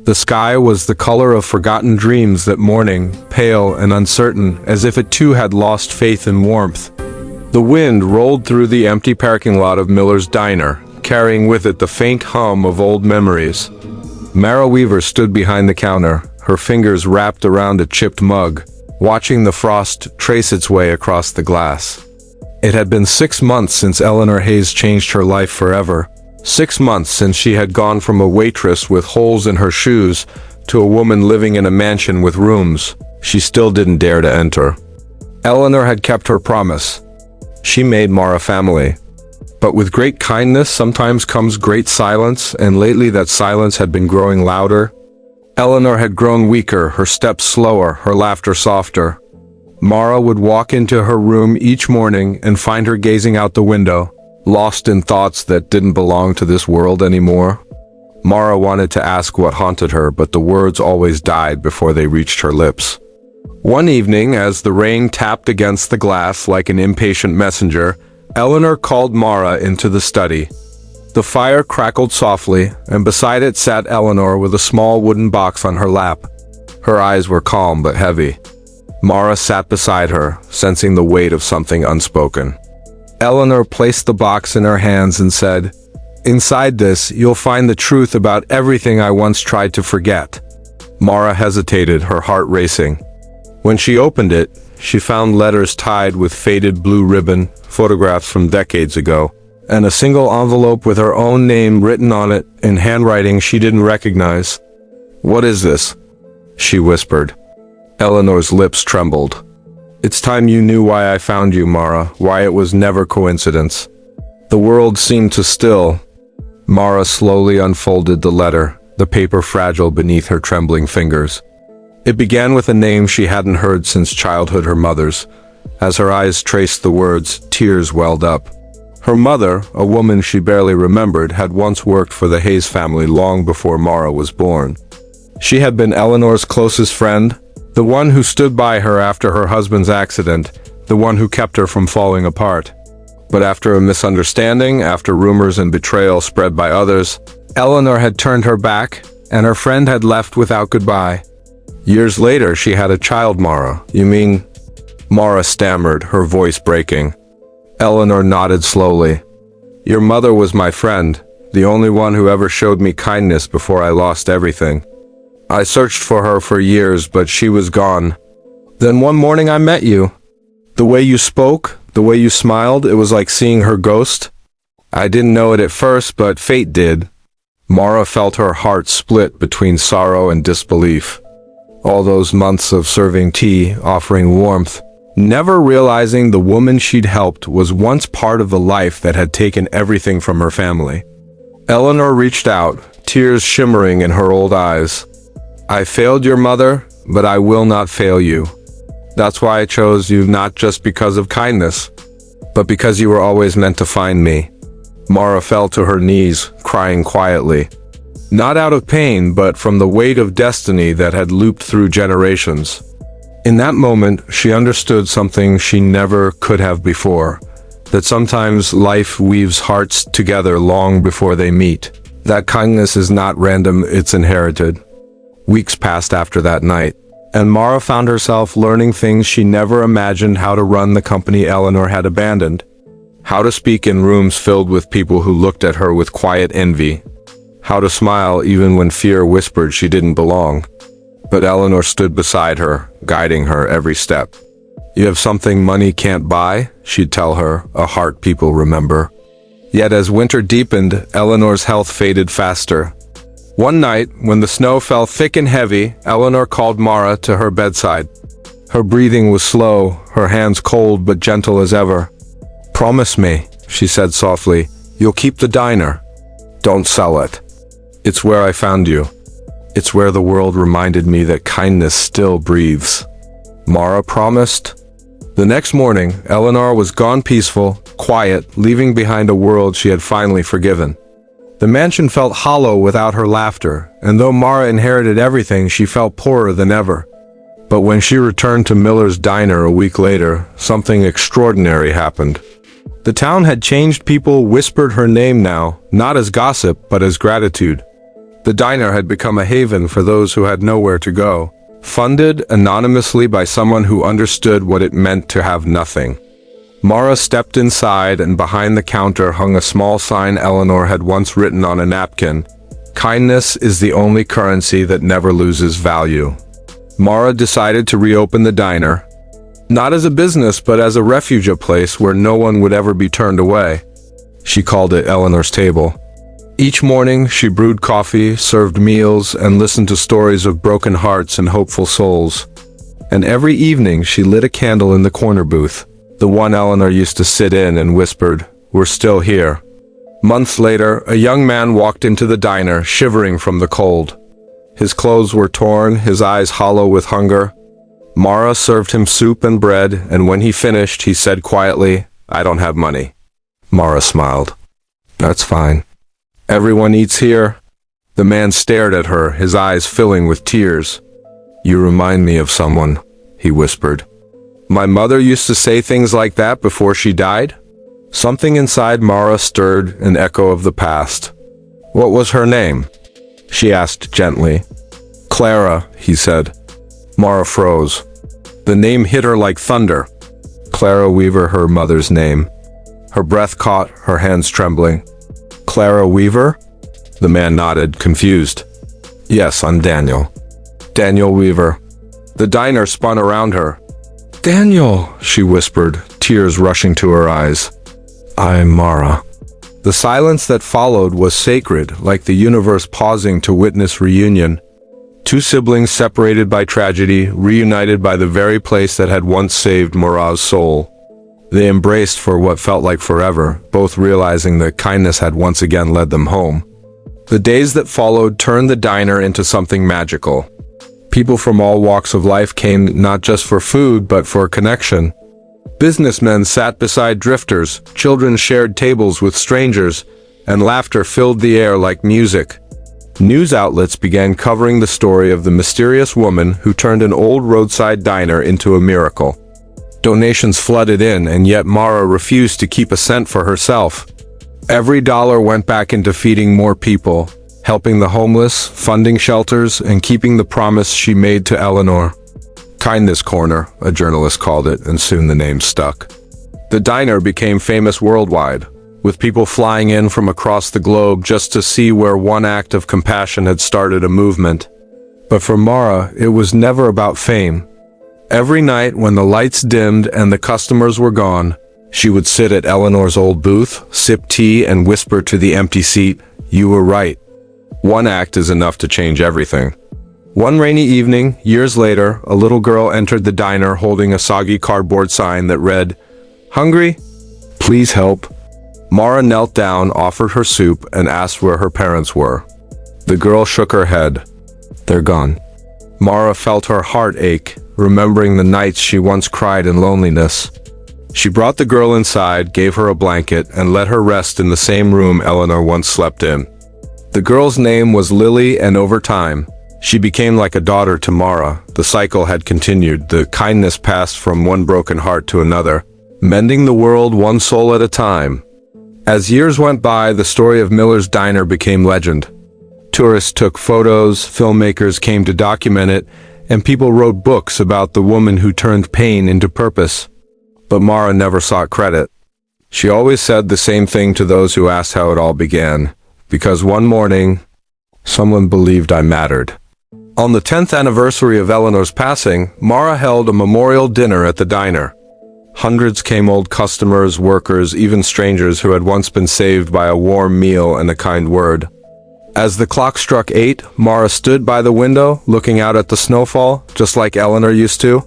The sky was the color of forgotten dreams that morning, pale and uncertain, as if it too had lost faith and warmth. The wind rolled through the empty parking lot of Miller's Diner, carrying with it the faint hum of old memories. Mara Weaver stood behind the counter, her fingers wrapped around a chipped mug, watching the frost trace its way across the glass. It had been 6 months since Eleanor Hayes changed her life forever. 6 months since she had gone from a waitress with holes in her shoes to a woman living in a mansion with rooms she still didn't dare to enter. Eleanor had kept her promise. She made Mara family. But with great kindness sometimes comes great silence, and lately that silence had been growing louder. Eleanor had grown weaker, her steps slower, her laughter softer. Mara would walk into her room each morning and find her gazing out the window, lost in thoughts that didn't belong to this world anymore. Mara wanted to ask what haunted her, but the words always died before they reached her lips. One evening, as the rain tapped against the glass like an impatient messenger, Eleanor called Mara into the study. The fire crackled softly, and beside it sat Eleanor with a small wooden box on her lap. Her eyes were calm but heavy. Mara sat beside her, sensing the weight of something unspoken. Eleanor placed the box in her hands and said, "Inside this, you'll find the truth about everything I once tried to forget." Mara hesitated, her heart racing. When she opened it, she found letters tied with faded blue ribbon, photographs from decades ago, and a single envelope with her own name written on it in handwriting she didn't recognize. "What is this?" she whispered. Eleanor's lips trembled. "It's time you knew why I found you, Mara, why it was never coincidence." The world seemed to still. Mara slowly unfolded the letter, the paper fragile beneath her trembling fingers. It began with a name she hadn't heard since childhood, her mother's. As her eyes traced the words, tears welled up. Her mother, a woman she barely remembered, had once worked for the Hayes family long before Mara was born. She had been Eleanor's closest friend, the one who stood by her after her husband's accident, the one who kept her from falling apart. But after a misunderstanding, after rumors and betrayal spread by others, Eleanor had turned her back, and her friend had left without goodbye. Years later, she had a child, Mara. "You mean?" Mara stammered, her voice breaking. Eleanor nodded slowly. "Your mother was my friend, the only one who ever showed me kindness before I lost everything. I searched for her for years, but she was gone. Then one morning I met you. The way you spoke, the way you smiled, it was like seeing her ghost. I didn't know it at first, but fate did." Mara felt her heart split between sorrow and disbelief. All those months of serving tea, offering warmth, never realizing the woman she'd helped was once part of the life that had taken everything from her family. Eleanor reached out, tears shimmering in her old eyes. "I failed your mother, but I will not fail you. That's why I chose you, not just because of kindness, but because you were always meant to find me." Mara fell to her knees, crying quietly. Not out of pain, but from the weight of destiny that had looped through generations. In that moment, she understood something she never could have before, that sometimes life weaves hearts together long before they meet. That kindness is not random, it's inherited. Weeks passed after that night, and Mara found herself learning things she never imagined: how to run the company Eleanor had abandoned, how to speak in rooms filled with people who looked at her with quiet envy, how to smile even when fear whispered she didn't belong. But Eleanor stood beside her, guiding her every step. "You have something money can't buy," she'd tell her, "a heart people remember." Yet as winter deepened, Eleanor's health faded faster. One night, when the snow fell thick and heavy, Eleanor called Mara to her bedside. Her breathing was slow, her hands cold but gentle as ever. "Promise me," she said softly, "you'll keep the diner. Don't sell it. It's where I found you. It's where the world reminded me that kindness still breathes." Mara promised. The next morning, Eleanor was gone, peaceful, quiet, leaving behind a world she had finally forgiven. The mansion felt hollow without her laughter, and though Mara inherited everything, she felt poorer than ever. But when she returned to Miller's Diner a week later, something extraordinary happened. The town had changed. People whispered her name now, not as gossip, but as gratitude. The diner had become a haven for those who had nowhere to go, funded anonymously by someone who understood what it meant to have nothing. Mara stepped inside, and behind the counter hung a small sign Eleanor had once written on a napkin. "Kindness is the only currency that never loses value." Mara decided to reopen the diner, not as a business but as a refuge, a place where no one would ever be turned away. She called it Eleanor's Table. Each morning, she brewed coffee, served meals, and listened to stories of broken hearts and hopeful souls. And every evening, she lit a candle in the corner booth, the one Eleanor used to sit in, and whispered, "We're still here." Months later, a young man walked into the diner, shivering from the cold. His clothes were torn, his eyes hollow with hunger. Mara served him soup and bread, and when he finished, he said quietly, "I don't have money." Mara smiled. "That's fine. Everyone eats here." The man stared at her, his eyes filling with tears. "You remind me of someone," he whispered. "My mother used to say things like that before she died?" Something inside Mara stirred, an echo of the past. "What was her name?" she asked gently. "Clara," he said. Mara froze. The name hit her like thunder. Clara Weaver, her mother's name. Her breath caught, her hands trembling. "Clara Weaver?" The man nodded, confused. "Yes, I'm Daniel. Daniel Weaver." The diner spun around her. "Daniel," she whispered, tears rushing to her eyes. "I'm Mara." The silence that followed was sacred, like the universe pausing to witness reunion. Two siblings separated by tragedy, reunited by the very place that had once saved Mara's soul. They embraced for what felt like forever, both realizing that kindness had once again led them home. The days that followed turned the diner into something magical. People from all walks of life came not just for food, but for connection. Businessmen sat beside drifters, children shared tables with strangers, and laughter filled the air like music. News outlets began covering the story of the mysterious woman who turned an old roadside diner into a miracle. Donations flooded in, and yet Mara refused to keep a cent for herself. Every dollar went back into feeding more people, helping the homeless, funding shelters, and keeping the promise she made to Eleanor. Kindness Corner, a journalist called it, and soon the name stuck. The diner became famous worldwide, with people flying in from across the globe just to see where one act of compassion had started a movement. But for Mara, it was never about fame. Every night when the lights dimmed and the customers were gone, she would sit at Eleanor's old booth, sip tea, and whisper to the empty seat, "You were right. One act is enough to change everything." One rainy evening, years later, a little girl entered the diner holding a soggy cardboard sign that read, "Hungry? Please help." Mara knelt down, offered her soup, and asked where her parents were. The girl shook her head. "They're gone." Mara felt her heart ache, remembering the nights she once cried in loneliness. She brought the girl inside, gave her a blanket, and let her rest in the same room Eleanor once slept in. The girl's name was Lily, and over time, she became like a daughter to Mara. The cycle had continued, the kindness passed from one broken heart to another, mending the world one soul at a time. As years went by, the story of Miller's Diner became legend. Tourists took photos, filmmakers came to document it, and people wrote books about the woman who turned pain into purpose. But Mara never sought credit. She always said the same thing to those who asked how it all began. Because one morning, someone believed I mattered. On the 10th anniversary of Eleanor's passing, Mara held a memorial dinner at the diner. Hundreds came, old customers, workers, even strangers who had once been saved by a warm meal and a kind word. As the clock struck 8, Mara stood by the window, looking out at the snowfall, just like Eleanor used to.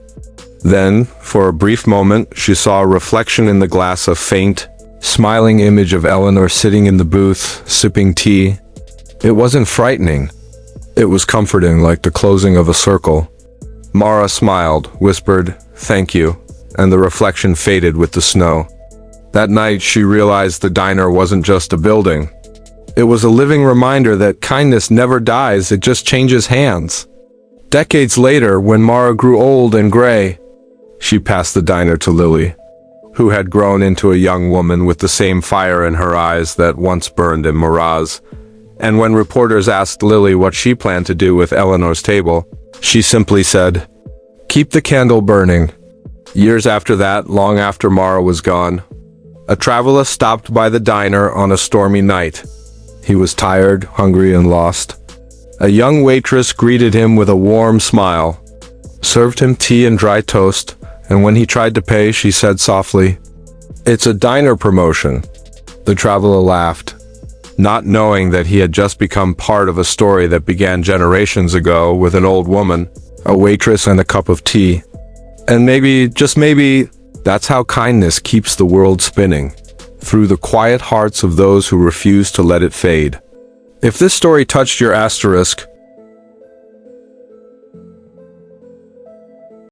Then, for a brief moment, she saw a reflection in the glass, a faint, smiling image of Eleanor sitting in the booth, sipping tea. It wasn't frightening. It was comforting, like the closing of a circle. Mara smiled, whispered, "Thank you," and the reflection faded with the snow. That night, she realized the diner wasn't just a building. It was a living reminder that kindness never dies, it just changes hands. Decades later, when Mara grew old and gray, she passed the diner to Lily, who had grown into a young woman with the same fire in her eyes that once burned in Mara's. And when reporters asked Lily what she planned to do with Eleanor's table, she simply said, "Keep the candle burning." Years after that, long after Mara was gone, a traveler stopped by the diner on a stormy night. He was tired, hungry, and lost. A young waitress greeted him with a warm smile, served him tea and dry toast, and when he tried to pay, she said softly, "It's a diner promotion." The traveler laughed, not knowing that he had just become part of a story that began generations ago with an old woman, a waitress, and a cup of tea. And maybe, just maybe, that's how kindness keeps the world spinning, through the quiet hearts of those who refuse to let it fade. If this story touched your asterisk,